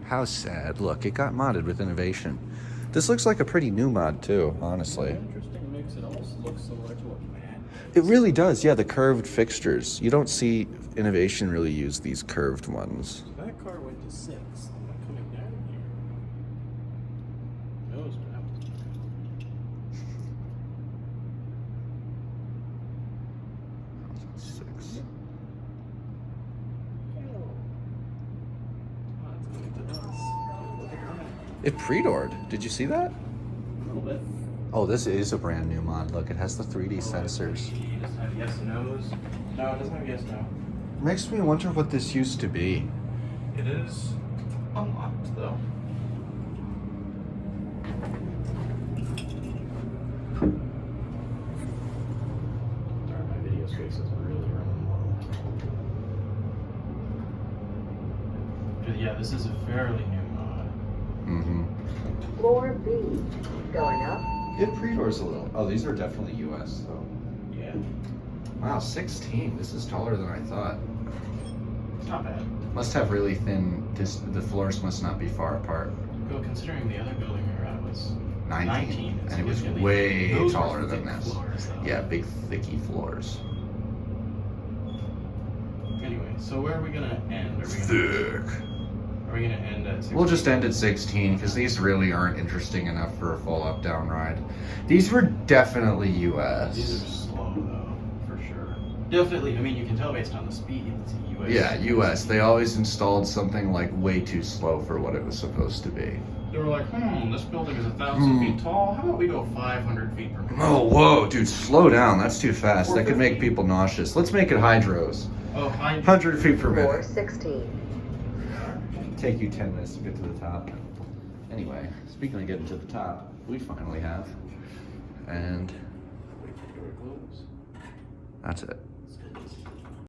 How sad. Look, it got modded with innovation. This looks like a pretty new mod too, honestly. Interesting mix. It almost looks similar to what you had. It really does, yeah, the curved fixtures. You don't see innovation really use these curved ones. That car went to 6. I'm coming down here. Nose dropped. Six. Oh, it's going to us. Look at that. It pre-doored. Did you see that? A little bit. Oh, this is a brand new mod. Look, it has the 3D sensors. It doesn't have yes and no's. No, it doesn't have yes no. Makes me wonder what this used to be. It is unlocked though. Darn, my video space is really running low. Yeah, this is a fairly new mod. Mm-hmm. Floor B. Going up. It pre-doors a little. Oh, these are definitely US though. Yeah, Wow, 16. This is taller than I thought. it's not bad. Must have really thin, the floors must not be far apart. Well, considering the other building we were at was 19. it's And it was significantly- way those were taller than thick this. floors, though. Yeah, big, thicky floors. Anyway, so where are we gonna end? Thick. Are we gonna end at 16? We'll just end at 16 because these really aren't interesting enough for a full up-down ride. These were definitely These US. are slow though, for sure. Definitely, I mean, you can tell based on the speed. It's US. Yeah, US. They always installed something like way too slow for what it was supposed to be. They were like, this building is 1,000 feet tall. How about we go 500 feet per minute? Oh, whoa, dude, slow down. That's too fast. That could make 450. people nauseous. Let's make it hydros. Oh, 100 feet per Floor minute. 16. Take you 10 minutes to get to the top. Anyway, speaking of getting to the top, we finally have. And Wait for the door to close. that's it.